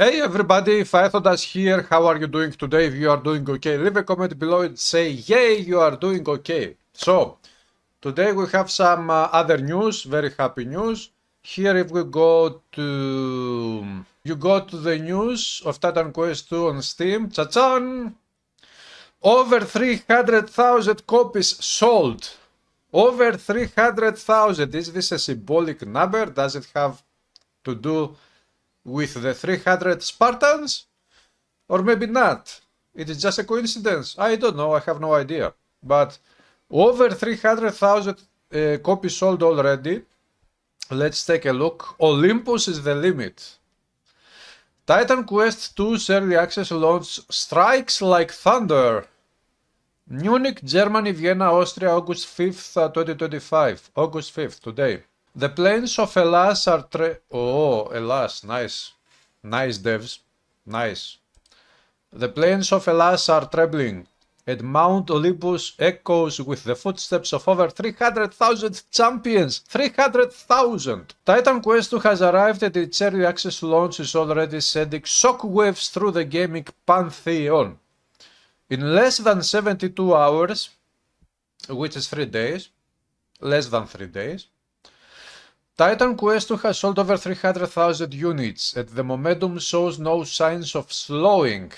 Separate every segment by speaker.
Speaker 1: Hey everybody, Phythodas here. How are you doing today? If you are doing okay, leave a comment below and say, yay, you are doing okay. So, today we have some other news, very happy news. Here if we go to... You go to the news of Titan Quest 2 on Steam. Cha-chan! Over 300,000 copies sold. Over 300,000. Is this a symbolic number? Does it have to do with the 300 Spartans? Or maybe not. It is just a coincidence. I don't know. I have no idea. But over 300,000 copies sold already. Let's take a look. Olympus is the limit. Titan Quest 2's early access launch strikes like thunder. Munich, Germany, Vienna, Austria, August 5th, 2025. August 5th, today. The plains of Hellas are Hellas, nice. Nice devs, nice. The plains of Hellas are trembling, and Mount Olympus echoes with the footsteps of over 300,000 champions. 300,000! Titan Quest 2 has arrived and its early access launch is already sending shockwaves through the gaming pantheon. In less than 72 hours, which is 3 days, less than 3 days, Titan Quest 2 has sold over 300,000 units, and the momentum shows no signs of slowing.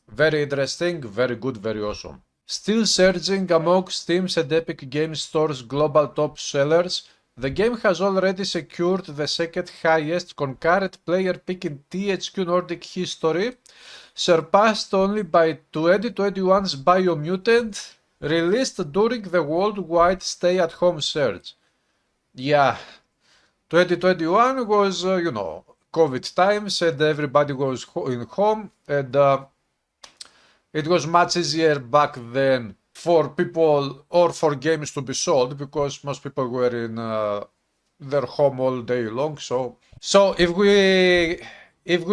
Speaker 1: Very interesting, very good, very awesome. Still surging among Steam's and Epic Games Store's global top sellers, the game has already secured the second highest concurrent player peak in THQ Nordic history, surpassed only by 2021's Biomutant, released during the worldwide stay-at-home surge. Yeah, 2021 was, COVID times and everybody was in home, and it was much easier back then for people or for games to be sold because most people were in their home all day long. So if we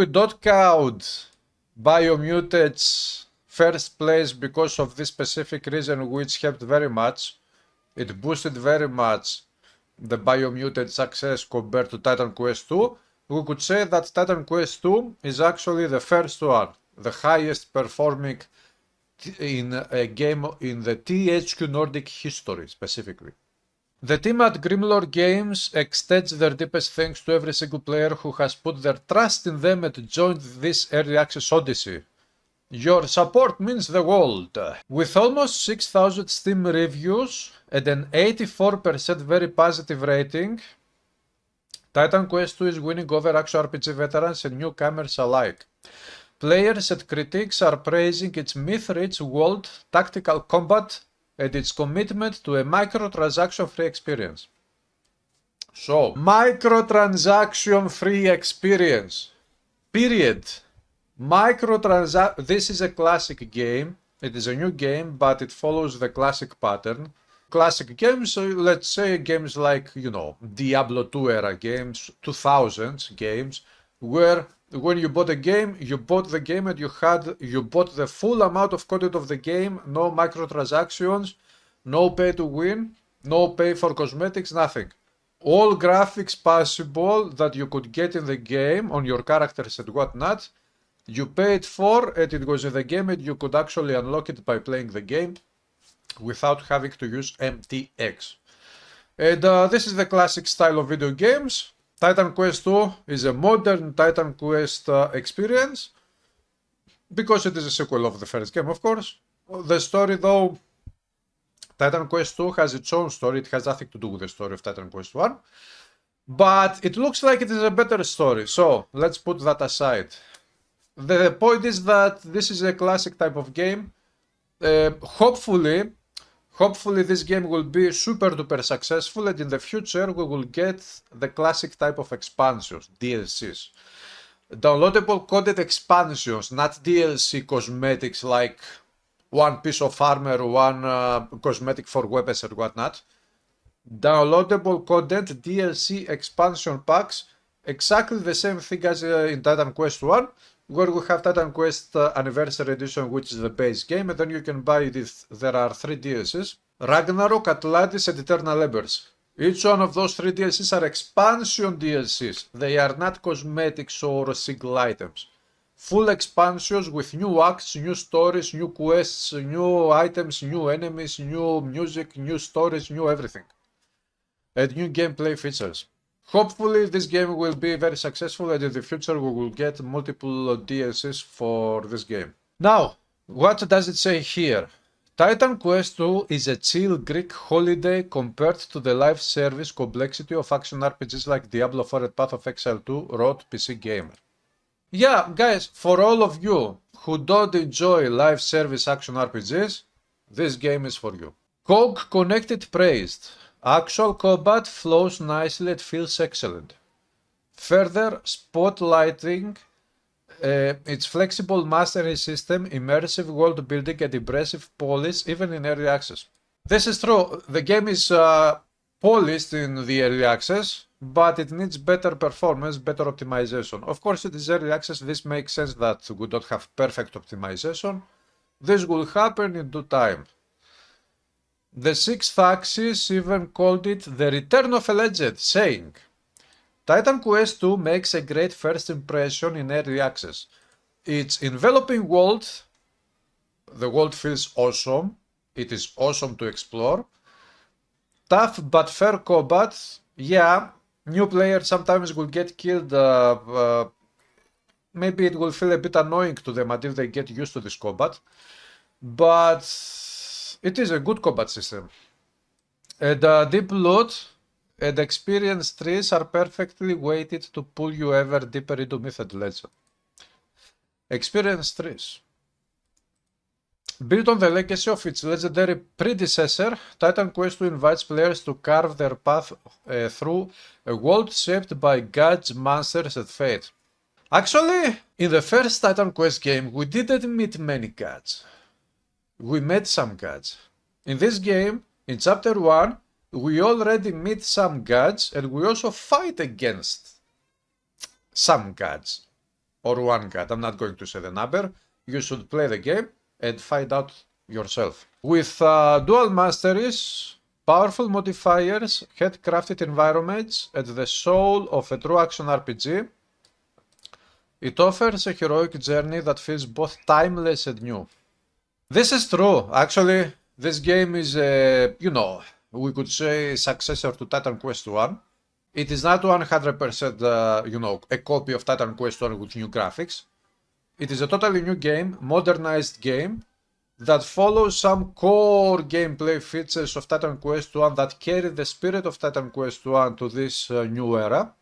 Speaker 1: don't count Biomutant's first place because of this specific reason, which helped very much, it boosted very much the Biomutant success compared to Titan Quest 2, we could say that Titan Quest 2 is actually the first one, the highest performing in a game in the THQ Nordic history specifically. The team at Grimlore Games extends their deepest thanks to every single player who has put their trust in them and joined this early access odyssey. Your support means the world. With almost 6,000 Steam reviews and an 84% very positive rating, Titan Quest 2 is winning over action RPG veterans and newcomers alike. Players and critics are praising its myth-rich world, tactical combat, and its commitment to a microtransaction-free experience. So, microtransaction-free experience. Period. This is a classic game. It is a new game, but it follows the classic pattern. Classic games, let's say games like, Diablo 2 era games, 2000s games, where when you bought a game, you bought the game and you bought the full amount of content of the game, no microtransactions, no pay to win, no pay for cosmetics, nothing. All graphics possible that you could get in the game on your characters and whatnot, you paid for, and it was in the game, and you could actually unlock it by playing the game without having to use MTX. And this is the classic style of video games. Titan Quest 2 is a modern Titan Quest experience, because it is a sequel of the first game, of course. The story, though, Titan Quest 2 has its own story. It has nothing to do with the story of Titan Quest 1. But it looks like it is a better story, so let's put that aside. The point is that this is a classic type of game. Hopefully this game will be super duper successful, and in the future we will get the classic type of expansions, DLCs. Downloadable content expansions, not DLC cosmetics like one piece of armor, one cosmetic for weapons and whatnot. Downloadable content, DLC expansion packs, exactly the same thing as in Titan Quest 1, where we have Titan Quest Anniversary Edition, which is the base game, and then you can buy this. There are 3 DLCs: Ragnarok, Atlantis, and Eternal Embers. Each one of those 3 DLCs are expansion DLCs. They are not cosmetics or single items. Full expansions with new acts, new stories, new quests, new items, new enemies, new music, new stories, new everything. And new gameplay features. Hopefully this game will be very successful and in the future we will get multiple DLCs for this game. Now, what does it say here? Titan Quest II is a chill Greek holiday compared to the live service complexity of action RPGs like Diablo 4 and Path of Exile 2, wrote PC Gamer. Yeah, guys, for all of you who don't enjoy live service action RPGs, this game is for you. COG Connected praised. Actual combat flows nicely and feels excellent. Further spotlighting its flexible mastery system, immersive world building and impressive polish even in early access. This is true. The game is polished in the early access, but it needs better performance, better optimization. Of course, it is early access. This makes sense that we don't have perfect optimization. This will happen in due time. The Sixth Axis even called it the return of a legend, saying, Titan Quest II makes a great first impression in early access. Its enveloping world, the world feels awesome, it is awesome to explore. Tough but fair combat, yeah, new players sometimes will get killed, maybe it will feel a bit annoying to them until they get used to this combat, but it is a good combat system. And deep loot and experience trees are perfectly weighted to pull you ever deeper into myth and legend. Experience trees. Built on the legacy of its legendary predecessor, Titan Quest II invites players to carve their path through a world shaped by gods, monsters, and fate. Actually, in the first Titan Quest game, we didn't meet many gods. We met some gods. In this game, in Chapter 1, we already meet some gods and we also fight against some gods. Or one god, I'm not going to say the number. You should play the game and find out yourself. With dual masteries, powerful modifiers, handcrafted environments, and the soul of a true action RPG, it offers a heroic journey that feels both timeless and new. This is true. Actually, this game is a, we could say successor to Titan Quest 1. It is not 100%, a copy of Titan Quest 1 with new graphics. It is a totally new game, modernized game, that follows some core gameplay features of Titan Quest 1 that carry the spirit of Titan Quest 1 to this new era.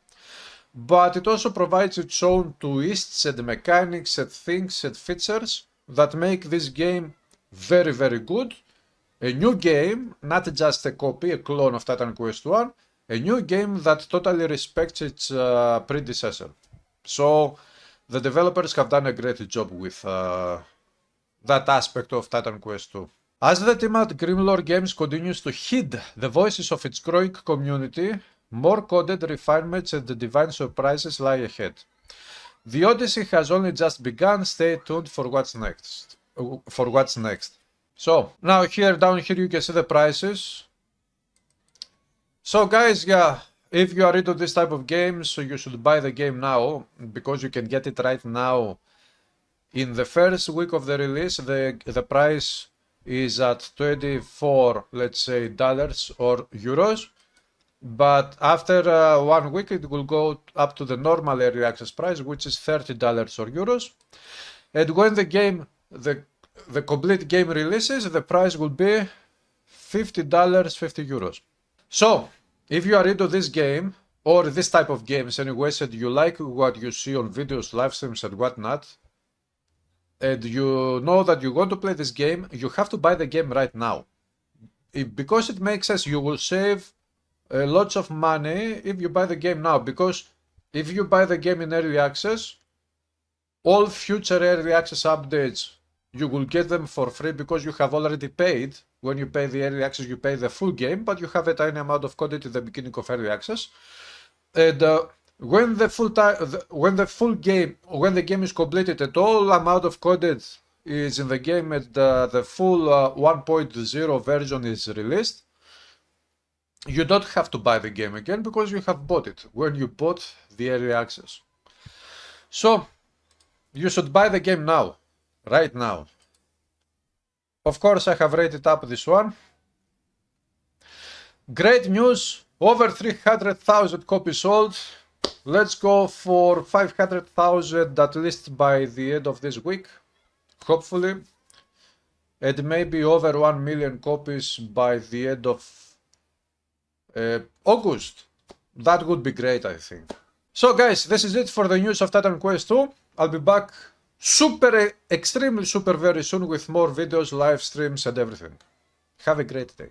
Speaker 1: But it also provides its own twists and mechanics and things and features that make this game very, very good. A new game, not just a copy, a clone of Titan Quest 1, a new game that totally respects its predecessor. So the developers have done a great job with that aspect of Titan Quest 2. As the team at Grimlore Games continues to heed the voices of its growing community, more coded refinements and divine surprises lie ahead. The Odyssey has only just begun. Stay tuned for what's next. So now down here you can see the prices. So guys, yeah, if you are into this type of games, so you should buy the game now, because you can get it right now. In the first week of the release, the price is at 24, let's say, dollars or euros. But after 1 week, it will go up to the normal early access price, which is $30 or euros. And when the game, the complete game releases, the price will be $50, 50 euros. So, if you are into this game, or this type of games anyways, and you like what you see on videos, live streams and whatnot, and you know that you want to play this game, you have to buy the game right now. Because it makes sense, you will save lots of money if you buy the game now, because if you buy the game in early access, all future early access updates, you will get them for free because you have already paid. When you pay the early access, you pay the full game, but you have a tiny amount of content in the beginning of early access. And when the game is completed and all amount of content is in the game and the full 1.0 version is released, you don't have to buy the game again because you have bought it when you bought the early access. So, you should buy the game now, right now. Of course, I have rated up this one. Great news, over 300,000 copies sold. Let's go for 500,000 at least by the end of this week, hopefully. And maybe over 1 million copies by the end of August. That would be great, I think. So guys, this is it for the news of Titan Quest 2. I'll be back extremely super very soon with more videos, live streams and everything. Have a great day.